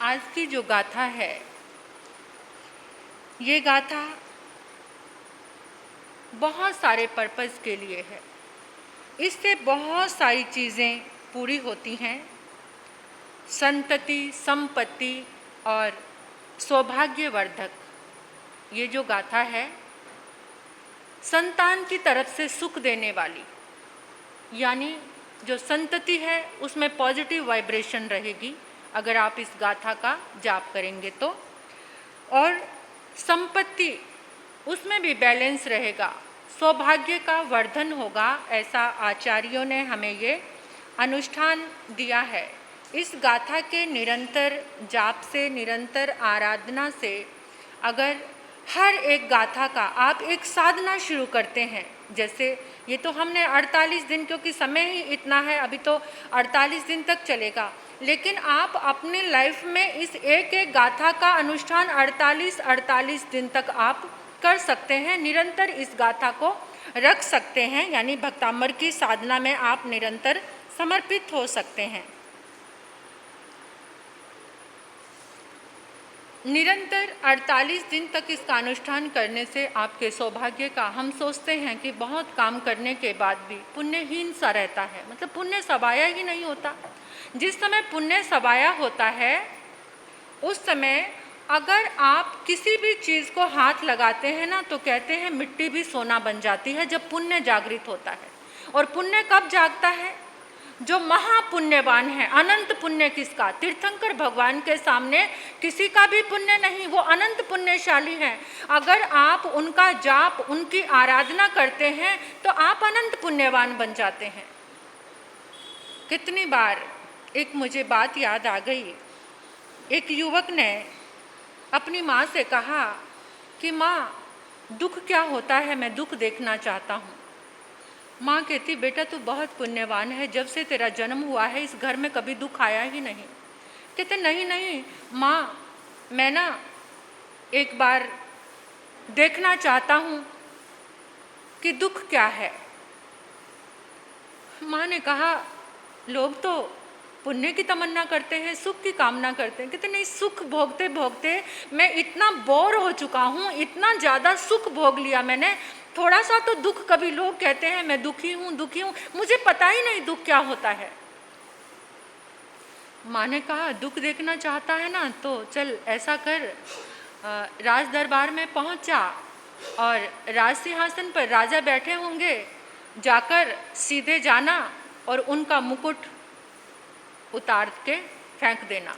आज की जो गाथा है, ये गाथा बहुत सारे पर्पस के लिए है। इससे बहुत सारी चीज़ें पूरी होती हैं। संतति, संपत्ति और सौभाग्यवर्धक ये जो गाथा है, संतान की तरफ से सुख देने वाली, यानी जो संतति है उसमें पॉजिटिव वाइब्रेशन रहेगी अगर आप इस गाथा का जाप करेंगे तो, और संपत्ति उसमें भी बैलेंस रहेगा, सौभाग्य का वर्धन होगा। ऐसा आचार्यों ने हमें ये अनुष्ठान दिया है। इस गाथा के निरंतर जाप से, निरंतर आराधना से, अगर हर एक गाथा का आप एक साधना शुरू करते हैं, जैसे ये तो हमने 48 दिन, क्योंकि समय ही इतना है, अभी तो 48 दिन तक चलेगा, लेकिन आप अपनी लाइफ में इस एक एक गाथा का अनुष्ठान 48 दिन तक आप कर सकते हैं। निरंतर इस गाथा को रख सकते हैं, यानी भक्तामर की साधना में आप निरंतर समर्पित हो सकते हैं। निरंतर 48 दिन तक इसका अनुष्ठान करने से आपके सौभाग्य का, हम सोचते हैं कि बहुत काम करने के बाद भी पुण्यहीन सा रहता है, मतलब पुण्य सबाया ही नहीं होता। जिस समय पुण्य सबाया होता है उस समय अगर आप किसी भी चीज़ को हाथ लगाते हैं ना, तो कहते हैं मिट्टी भी सोना बन जाती है जब पुण्य जागृत होता है। और पुण्य कब जागता है? जो महापुण्यवान है। अनंत पुण्य किसका? तीर्थंकर भगवान के सामने किसी का भी पुण्य नहीं, वो अनंत पुण्यशाली हैं। अगर आप उनका जाप, उनकी आराधना करते हैं तो आप अनंत पुण्यवान बन जाते हैं। कितनी बार एक मुझे बात याद आ गई, एक युवक ने अपनी माँ से कहा कि माँ, दुख क्या होता है, मैं दुख देखना चाहता हूँ। माँ कहती, बेटा तू बहुत पुण्यवान है, जब से तेरा जन्म हुआ है इस घर में कभी दुख आया ही नहीं। कहते नहीं माँ, मैं ना एक बार देखना चाहता हूँ कि दुख क्या है। माँ ने कहा, लोग तो पुण्य की तमन्ना करते हैं, सुख की कामना करते हैं। कहते नहीं, सुख भोगते भोगते मैं इतना बोर हो चुका हूँ, इतना ज़्यादा सुख भोग लिया मैंने, थोड़ा सा तो दुख, कभी लोग कहते हैं मैं दुखी हूँ, मुझे पता ही नहीं दुख क्या होता है। माँ ने कहा, दुख देखना चाहता है ना, तो चल ऐसा कर, राज दरबार में पहुँच जा और राज सिंहासन पर राजा बैठे होंगे, जाकर सीधे जाना और उनका मुकुट उतार के फेंक देना,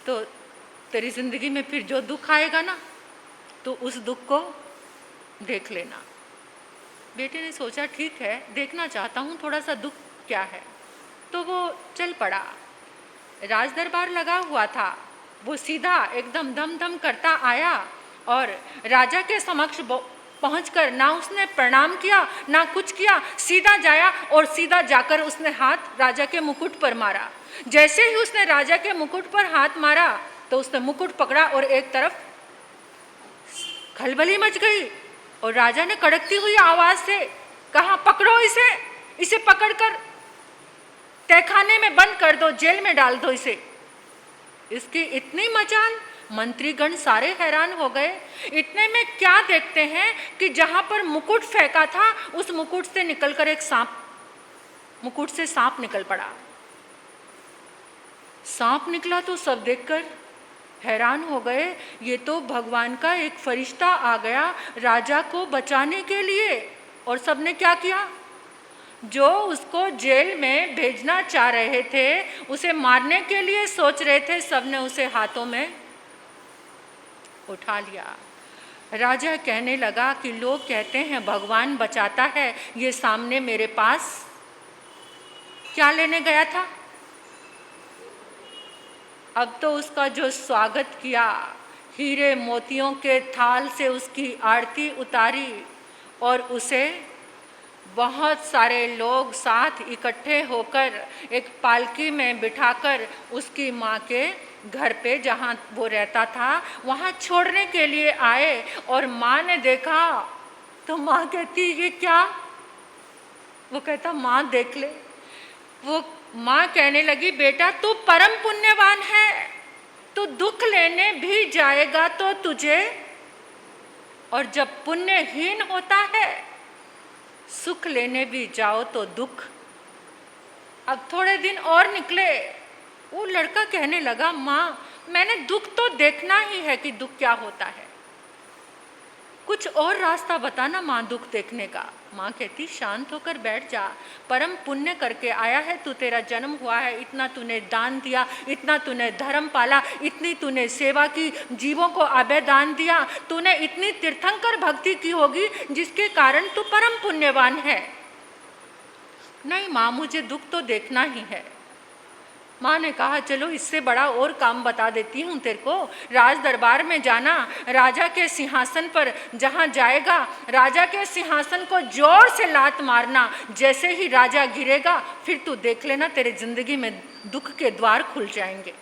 तो तेरी जिंदगी में फिर जो दुख आएगा ना, तो उस दुख को देख लेना। बेटे ने सोचा, ठीक है, देखना चाहता हूँ थोड़ा सा दुख क्या है। तो वो चल पड़ा। राज दरबार लगा हुआ था, वो सीधा एकदम धम धम करता आया और राजा के समक्ष पहुंचकर ना उसने प्रणाम किया ना कुछ किया, सीधा जाया और सीधा जाकर उसने हाथ राजा के मुकुट पर मारा। जैसे ही उसने राजा के मुकुट पर हाथ मारा तो उसने मुकुट पकड़ा और एक तरफ खलबली मच गई और राजा ने कड़कती हुई आवाज से कहा, पकड़ो इसे, इसे पकड़कर तहखाने में बंद कर दो, जेल में डाल दो इसे। इसकी इतनी मचाल, मंत्रीगण सारे हैरान हो गए। इतने में क्या देखते हैं कि जहां पर मुकुट फेंका था उस मुकुट से निकलकर एक सांप, मुकुट से सांप निकल पड़ा। सांप निकला तो सब देखकर हैरान हो गए, ये तो भगवान का एक फरिश्ता आ गया राजा को बचाने के लिए। और सबने क्या किया? जो उसको जेल में भेजना चाह रहे थे, उसे मारने के लिए सोच रहे थे, सबने उसे हाथों में उठा लिया। राजा कहने लगा कि लोग कहते हैं भगवान बचाता है, ये सामने मेरे पास क्या लेने गया था? अब तो उसका जो स्वागत किया, हीरे मोतियों के थाल से उसकी आरती उतारी और उसे बहुत सारे लोग साथ इकट्ठे होकर एक पालकी में बिठाकर उसकी माँ के घर पे, जहाँ वो रहता था, वहाँ छोड़ने के लिए आए। और माँ ने देखा तो माँ कहती, ये क्या? वो कहता, माँ देख ले, वो माँ कहने लगी, बेटा तू परम पुण्यवान है, तू दुख लेने भी जाएगा तो तुझे, और जब पुण्यहीन होता है सुख लेने भी जाओ तो दुख। अब थोड़े दिन और निकले, वो लड़का कहने लगा, माँ मैंने दुख तो देखना ही है कि दुख क्या होता है, कुछ और रास्ता बताना माँ दुख देखने का। माँ कहती, शांत होकर बैठ जा, परम पुण्य करके आया है तू, तेरा जन्म हुआ है, इतना तूने दान दिया, इतना तूने धर्म पाला, इतनी तूने सेवा की, जीवों को अभय दान दिया, तूने इतनी तीर्थंकर भक्ति की होगी जिसके कारण तू परम पुण्यवान है। नहीं माँ, मुझे दुख तो देखना ही है। माँ ने कहा, चलो इससे बड़ा और काम बता देती हूँ तेरे को। राज दरबार में जाना, राजा के सिंहासन पर जहाँ जाएगा, राजा के सिंहासन को जोर से लात मारना, जैसे ही राजा गिरेगा फिर तू देख लेना तेरे जिंदगी में दुख के द्वार खुल जाएंगे।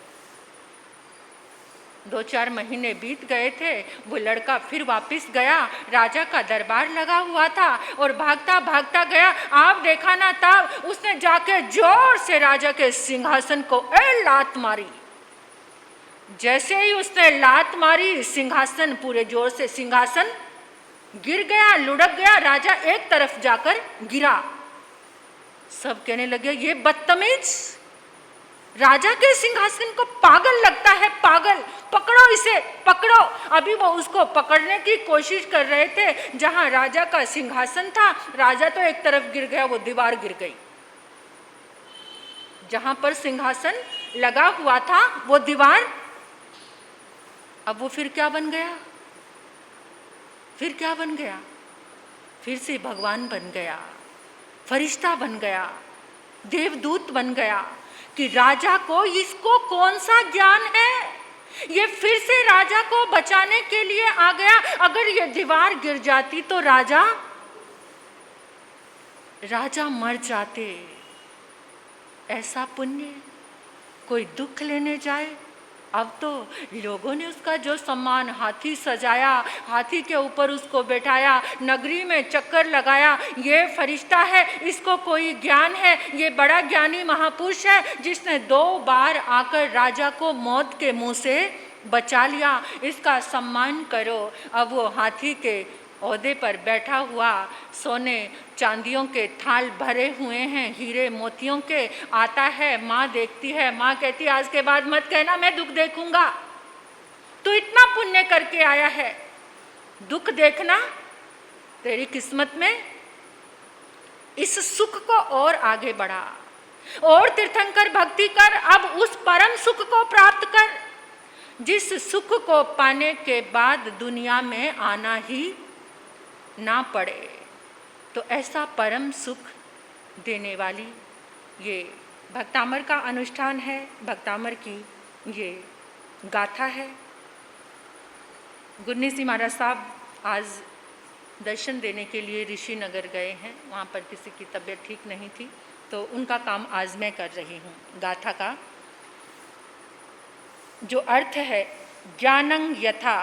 2-4 महीने बीत गए थे, वो लड़का फिर वापस गया, राजा का दरबार लगा हुआ था और भागता भागता गया। आप देखा ना, तब उसने जाके जोर से राजा के सिंहासन को लात मारी। जैसे ही उसने लात मारी, सिंहासन पूरे जोर से, सिंहासन गिर गया, लुढ़क गया, राजा एक तरफ जाकर गिरा। सब कहने लगे, ये बदतमीज राजा के सिंहासन को पागल लगता है, पागल, पकड़ो इसे, पकड़ो। अभी वो उसको पकड़ने की कोशिश कर रहे थे, जहां राजा का सिंहासन था, राजा तो एक तरफ गिर गया, वो दीवार गिर गई। जहां पर सिंहासन लगा हुआ था वो दीवार, अब वो फिर क्या बन गया, फिर क्या बन गया, फिर से भगवान बन गया, फरिश्ता बन गया, देवदूत बन गया। कि राजा को इसको कौन सा ज्ञान है, ये फिर से राजा को बचाने के लिए आ गया। अगर ये दीवार गिर जाती तो राजा मर जाते। ऐसा पुण्य, कोई दुख लेने जाए। अब तो लोगों ने उसका जो सम्मान, हाथी सजाया, हाथी के ऊपर उसको बैठाया, नगरी में चक्कर लगाया, ये फरिश्ता है, इसको कोई ज्ञान है, ये बड़ा ज्ञानी महापुरुष है जिसने 2 बार आकर राजा को मौत के मुंह से बचा लिया, इसका सम्मान करो। अब वो हाथी के ओहदे पर बैठा हुआ, सोने चांदियों के थाल भरे हुए हैं, हीरे मोतियों के, आता है। माँ देखती है, माँ कहती, आज के बाद मत कहना मैं दुख देखूंगा, तू इतना पुण्य करके आया है, दुख देखना तेरी किस्मत में। इस सुख को और आगे बढ़ा, और तीर्थंकर भक्ति कर, अब उस परम सुख को प्राप्त कर, जिस सुख को पाने के बाद दुनिया में आना ही ना पड़े। तो ऐसा परम सुख देने वाली ये भक्तामर का अनुष्ठान है, भक्तामर की ये गाथा है। गुरनीत सिंह महाराज साहब आज दर्शन देने के लिए ऋषिनगर गए हैं, वहाँ पर किसी की तबीयत ठीक नहीं थी, तो उनका काम आज मैं कर रही हूँ। गाथा का जो अर्थ है, ज्ञानं यथा,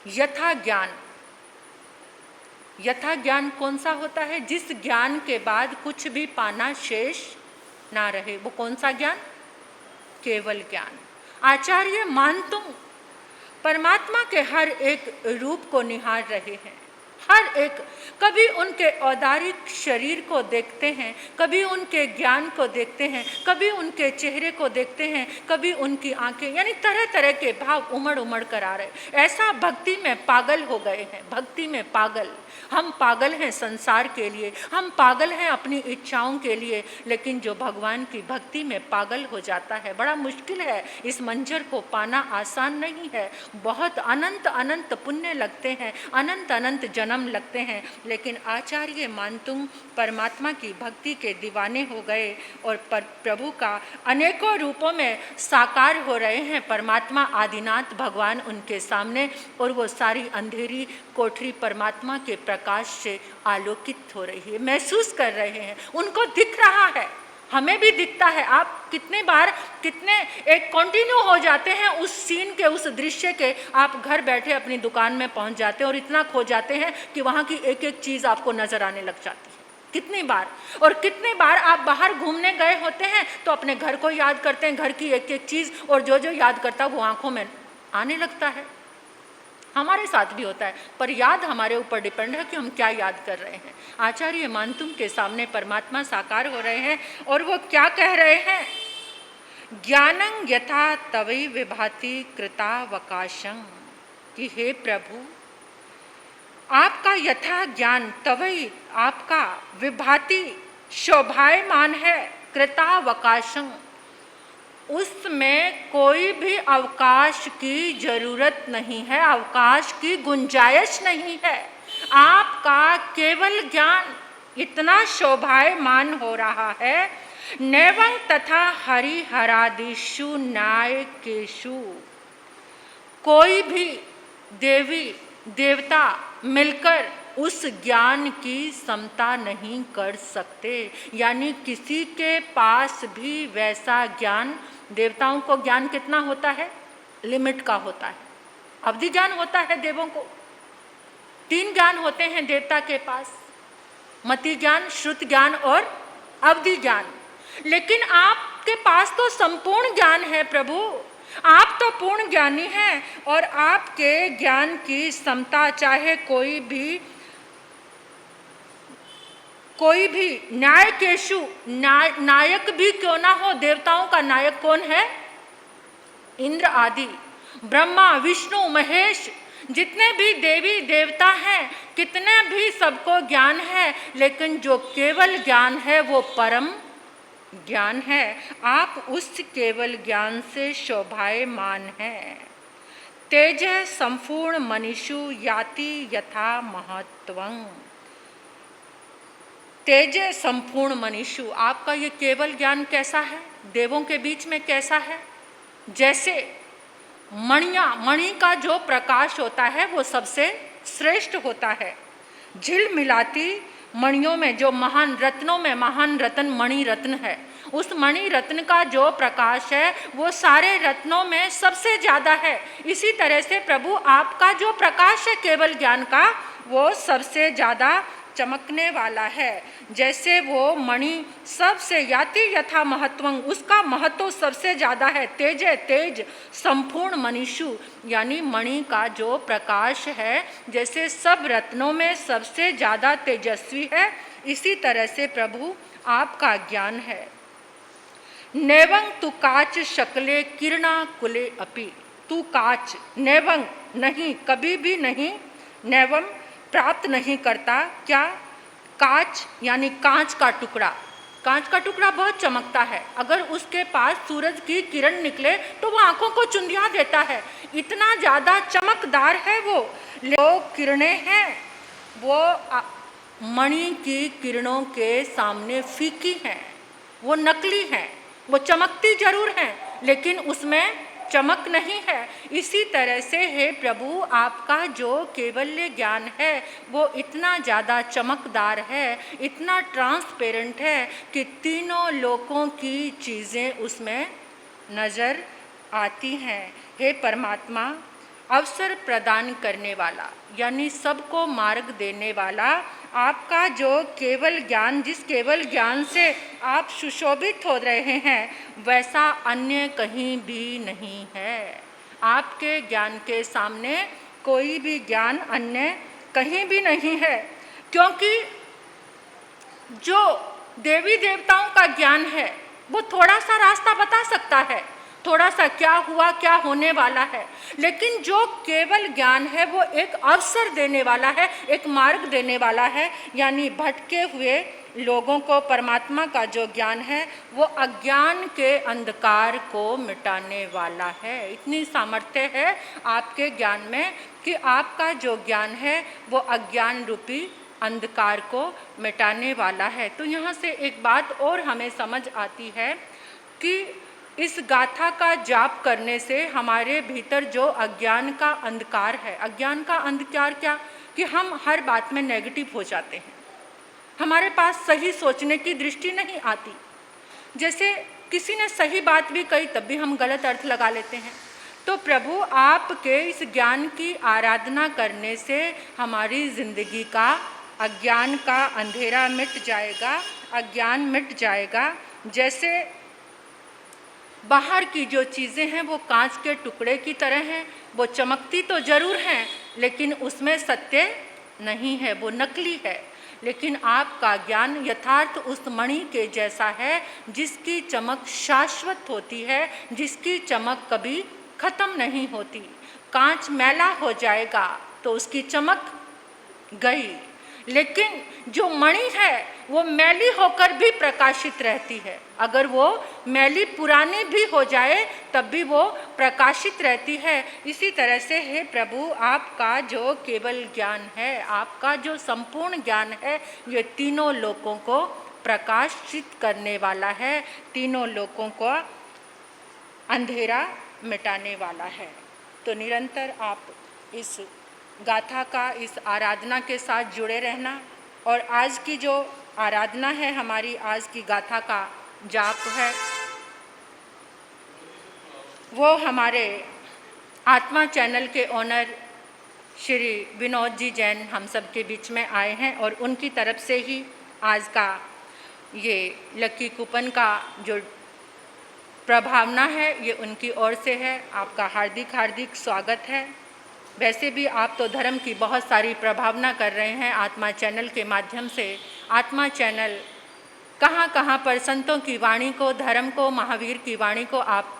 यथा ज्ञान। यथा ज्ञान कौन सा होता है, जिस ज्ञान के बाद कुछ भी पाना शेष ना रहे, वो कौन सा ज्ञान, केवल ज्ञान। आचार्य मानतुम परमात्मा के हर एक रूप को निहार रहे हैं, हर एक, कभी उनके औदारिक शरीर को देखते हैं, कभी उनके ज्ञान को देखते हैं, कभी उनके चेहरे को देखते हैं, कभी उनकी आंखें, यानी तरह तरह के भाव उमड़ उमड़ कर आ रहे। ऐसा भक्ति में पागल हो गए हैं, भक्ति में पागल। हम पागल हैं संसार के लिए, हम पागल हैं अपनी इच्छाओं के लिए, लेकिन जो भगवान की भक्ति में पागल हो जाता है, बड़ा मुश्किल है। इस मंजर को पाना आसान नहीं है, बहुत अनंत अनंत पुण्य लगते हैं, अनंत अनंत जन्म लगते हैं। लेकिन आचार्य मानतुम परमात्मा की भक्ति के दीवाने हो गए और प्रभु का अनेकों रूपों में साकार हो रहे हैं। परमात्मा आदिनाथ भगवान उनके सामने, और वो सारी अंधेरी कोठरी परमात्मा के प्रकाश से आलोकित हो रही है, महसूस कर रहे हैं, उनको दिख रहा है, हमें भी दिखता है। आप कितने बार, कितने एक कंटिन्यू हो जाते हैं उस सीन के, उस दृश्य के, आप घर बैठे अपनी दुकान में पहुंच जाते हैं और इतना खो जाते हैं कि वहाँ की एक एक चीज़ आपको नज़र आने लग जाती है। कितनी बार, और कितनी बार आप बाहर घूमने गए होते हैं तो अपने घर को याद करते हैं, घर की एक एक चीज़, और जो जो याद करता है वो आंखों में आने लगता है। हमारे साथ भी होता है, पर याद हमारे ऊपर डिपेंड है कि हम क्या याद कर रहे हैं। आचार्य मानतुम के सामने परमात्मा साकार हो रहे हैं और वो क्या कह रहे हैं, ज्ञानं यथा तवै विभाति कृतावकाशं, कि हे प्रभु आपका यथा ज्ञान तवै, आपका विभाति शोभायमान है, कृतावकाशं, उसमें कोई भी अवकाश की जरूरत नहीं है, अवकाश की गुंजाइश नहीं है। आपका केवल ज्ञान इतना शोभायमान हो रहा है। नैवं तथा हरिहरादिषु नायकेषु, कोई भी देवी देवता मिलकर उस ज्ञान की समता नहीं कर सकते, यानी किसी के पास भी वैसा ज्ञान, देवताओं को ज्ञान कितना होता है, लिमिट का होता है, अवधि ज्ञान होता है। देवों को 3 ज्ञान होते हैं देवता के पास, मति ज्ञान, श्रुत ज्ञान और अवधि ज्ञान। लेकिन आपके पास तो संपूर्ण ज्ञान है प्रभु, आप तो पूर्ण ज्ञानी हैं, और आपके ज्ञान की समता चाहे कोई भी न्यायकेशु, नायक भी क्यों ना हो। देवताओं का नायक कौन है, इंद्र आदि, ब्रह्मा विष्णु महेश, जितने भी देवी देवता हैं, कितने भी सबको ज्ञान है, लेकिन जो केवल ज्ञान है वो परम ज्ञान है। आप उस केवल ज्ञान से शोभायमान हैं। तेज संपूर्ण मनीषु याति यथा महत्वं, तेज संपूर्ण मनीषु, आपका ये केवल ज्ञान कैसा है, देवों के बीच में कैसा है, जैसे मणि का जो प्रकाश होता है वो सबसे श्रेष्ठ होता है। झिल मिलाती मणियों में जो महान रत्नों में महान रत्न मणि रत्न है, उस मणि रत्न का जो प्रकाश है वो सारे रत्नों में सबसे ज़्यादा है। इसी तरह से प्रभु आपका जो प्रकाश है केवल ज्ञान का, वो सबसे ज़्यादा चमकने वाला है। जैसे वो मणि सबसे याति यथा महत्वं, उसका महत्व सबसे ज़्यादा है। तेज संपूर्ण मनीषु, यानी मणि का जो प्रकाश है जैसे सब रत्नों में सबसे ज़्यादा तेजस्वी है, इसी तरह से प्रभु आपका ज्ञान है। नैवं तु काच शकले किरणा कुले अपि, तू काच, नैवं नहीं, कभी भी नहीं, नैवं प्राप्त नहीं करता, क्या, कांच यानी कांच का टुकड़ा। कांच का टुकड़ा बहुत चमकता है, अगर उसके पास सूरज की किरण निकले तो वो आंखों को चुंधिया देता है, इतना ज़्यादा चमकदार है वो। जो किरणें हैं वो मणि की किरणों के सामने फीकी हैं, वो नकली हैं, वो चमकती जरूर हैं लेकिन उसमें चमक नहीं है। इसी तरह से हे प्रभु आपका जो केवल्य ज्ञान है वो इतना ज़्यादा चमकदार है, इतना ट्रांसपेरेंट है कि तीनों लोकों की चीज़ें उसमें नज़र आती हैं। हे परमात्मा, अवसर प्रदान करने वाला यानी सबको मार्ग देने वाला, आपका जो केवल ज्ञान, जिस केवल ज्ञान से आप सुशोभित हो रहे हैं वैसा अन्य कहीं भी नहीं है। आपके ज्ञान के सामने कोई भी ज्ञान अन्य कहीं भी नहीं है, क्योंकि जो देवी देवताओं का ज्ञान है वो थोड़ा सा रास्ता बता सकता है, थोड़ा सा क्या हुआ क्या होने वाला है, लेकिन जो केवल ज्ञान है वो एक अवसर देने वाला है, एक मार्ग देने वाला है। यानी भटके हुए लोगों को परमात्मा का जो ज्ञान है वो अज्ञान के अंधकार को मिटाने वाला है। इतनी सामर्थ्य है आपके ज्ञान में कि आपका जो ज्ञान है वो अज्ञान रूपी अंधकार को मिटाने वाला है। तो यहाँ से एक बात और हमें समझ आती है कि इस गाथा का जाप करने से हमारे भीतर जो अज्ञान का अंधकार है, अज्ञान का अंधकार क्या, कि हम हर बात में नेगेटिव हो जाते हैं, हमारे पास सही सोचने की दृष्टि नहीं आती। जैसे किसी ने सही बात भी कही तब भी हम गलत अर्थ लगा लेते हैं। तो प्रभु आपके इस ज्ञान की आराधना करने से हमारी जिंदगी का अज्ञान का अंधेरा मिट जाएगा, अज्ञान मिट जाएगा। जैसे बाहर की जो चीज़ें हैं वो कांच के टुकड़े की तरह हैं, वो चमकती तो ज़रूर हैं लेकिन उसमें सत्य नहीं है, वो नकली है। लेकिन आपका ज्ञान यथार्थ उस मणि के जैसा है जिसकी चमक शाश्वत होती है, जिसकी चमक कभी खत्म नहीं होती। कांच मैला हो जाएगा तो उसकी चमक गई, लेकिन जो मणि है वो मैली होकर भी प्रकाशित रहती है। अगर वो मैली पुरानी भी हो जाए तब भी वो प्रकाशित रहती है। इसी तरह से हे प्रभु, आपका जो केवल ज्ञान है, आपका जो संपूर्ण ज्ञान है, ये तीनों लोकों को प्रकाशित करने वाला है, तीनों लोकों को अंधेरा मिटाने वाला है। तो निरंतर आप इस गाथा का, इस आराधना के साथ जुड़े रहना। और आज की जो आराधना है हमारी, आज की गाथा का जाप है, वो हमारे आत्मा चैनल के ओनर श्री विनोद जी जैन हम सब के बीच में आए हैं और उनकी तरफ से ही आज का ये लकी कूपन का जो प्रभावना है ये उनकी ओर से है। आपका हार्दिक हार्दिक स्वागत है। वैसे भी आप तो धर्म की बहुत सारी प्रभावना कर रहे हैं आत्मा चैनल के माध्यम से। आत्मा चैनल कहाँ कहाँ पर संतों की वाणी को, धर्म को, महावीर की वाणी को आप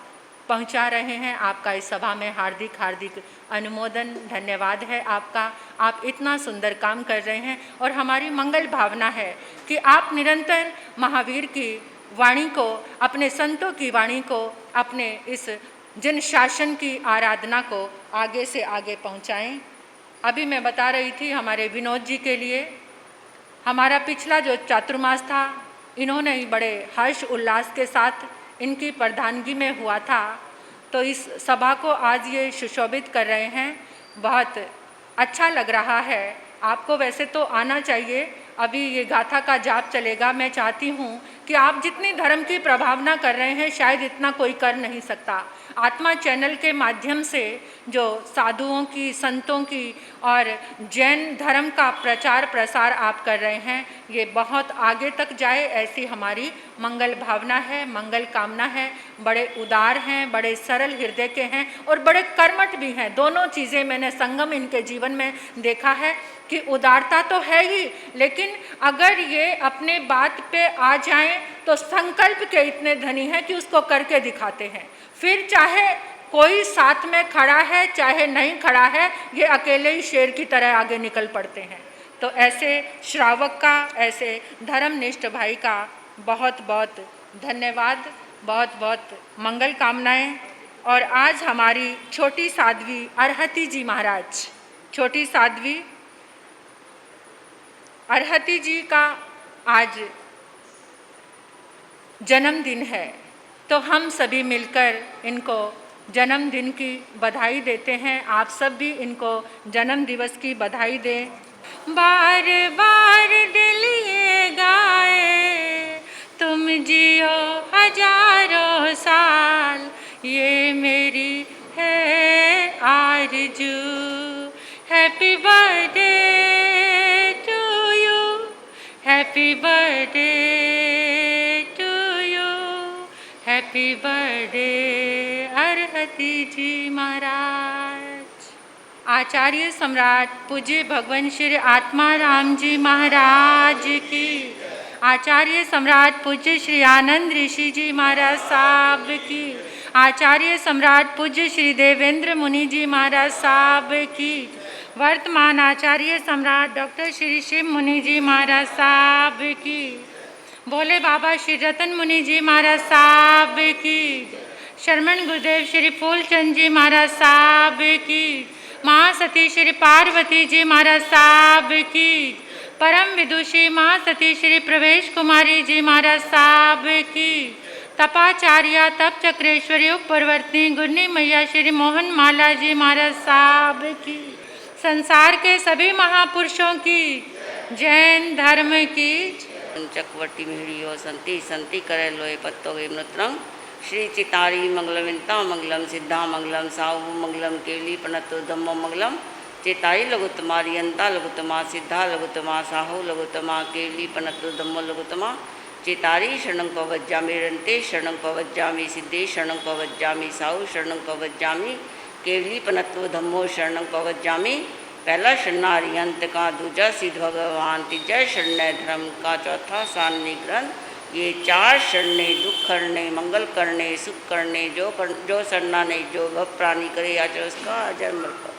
पहुँचा रहे हैं। आपका इस सभा में हार्दिक हार्दिक अनुमोदन, धन्यवाद है आपका। आप इतना सुंदर काम कर रहे हैं और हमारी मंगल भावना है कि आप निरंतर महावीर की वाणी को, अपने संतों की वाणी को, अपने इस जन शासन की आराधना को आगे से आगे पहुंचाएं। अभी मैं बता रही थी हमारे विनोद जी के लिए, हमारा पिछला जो चातुर्मास था इन्होंने ही बड़े हर्ष उल्लास के साथ इनकी प्रधानगी में हुआ था। तो इस सभा को आज ये सुशोभित कर रहे हैं, बहुत अच्छा लग रहा है। आपको वैसे तो आना चाहिए, अभी ये गाथा का जाप चलेगा। मैं चाहती हूँ कि आप जितनी धर्म की प्रभावना कर रहे हैं शायद इतना कोई कर नहीं सकता। आत्मा चैनल के माध्यम से जो साधुओं की, संतों की और जैन धर्म का प्रचार प्रसार आप कर रहे हैं, ये बहुत आगे तक जाए ऐसी हमारी मंगल भावना है, मंगल कामना है। बड़े उदार हैं, बड़े सरल हृदय के हैं और बड़े कर्मठ भी हैं। दोनों चीज़ें मैंने संगम इनके जीवन में देखा है कि उदारता तो है ही, लेकिन अगर ये अपने बात पे आ जाएं तो संकल्प के इतने धनी हैं कि उसको करके दिखाते हैं। फिर चाहे कोई साथ में खड़ा है चाहे नहीं खड़ा है, ये अकेले ही शेर की तरह आगे निकल पड़ते हैं। तो ऐसे श्रावक का, ऐसे धर्मनिष्ठ भाई का बहुत बहुत धन्यवाद, बहुत बहुत मंगल कामनाएं। और आज हमारी छोटी साध्वी अरहती जी महाराज, छोटी साध्वी अरहती जी का आज जन्मदिन है, तो हम सभी मिलकर इनको जन्मदिन की बधाई देते हैं। आप सब भी इनको जन्म दिवस की बधाई दें। बार बार दिल ये गाए तुम जियो हजारों साल, ये मेरी है आरज़ू। Happy birthday to you, happy birthday to you, happy birthday Arhati ji Maharaj. आचार्य सम्राट पूज्य भगवान श्री आत्मा राम जी महाराज की, आचार्य सम्राट पूज्य श्री आनंद ऋषि जी महाराज साहब की, आचार्य सम्राट पूज्य श्री देवेंद्र मुनि जी महाराज साहब की, वर्तमान आचार्य सम्राट डॉक्टर श्री शिव मुनि जी महाराज साहब की, भोले बाबा श्री रतन मुनि जी महाराज साहब की, शरमन गुरुदेव श्री फूलचंद जी महाराज साहब की, महासती श्री पार्वती जी महाराज साहब की, परम विदुषी महासती श्री प्रवेश कुमारी जी महाराज साहब की, तपाचार्य तप चक्रेश्वरी उपरवर्ती गुरनी मैया श्री मोहन माला जी महाराज साहब की, संसार के सभी महापुरुषों की, जैन धर्म की। चकवटी मिहिड़ियो संति संति करे लोए पत्तो गे नृत्रंग श्री चितारी मंगलविंता मंगलम सिद्धा मंगलम साहु मंगलम केवली पनतो धम्मो मंगलम चेताई लघुत्तमा रियंता लघुत्तमा सिद्धा लघुत्तमा साहु लघुत्तमा केवली पनत्व धम्मो लघुत्तमा चेतारी शरणं पवज्जामि रन्ते शरणं पवज्जामि सिद्धे शरणं पवज्जामि साहु शरणं पवज्जामि केवली पनत्व धम्मो शरणं पवज्जामि। पहला शरणारी अंत का, दूजा सिद्ध भगवान, तीजा शरण धर्म का, चौथा सान्नी ग्रंथ। ये 4 शरणे दुख करने मंगल करने सुख करने जो शरणा नहीं जो भव प्राणी करे आचर उसका अजर मर।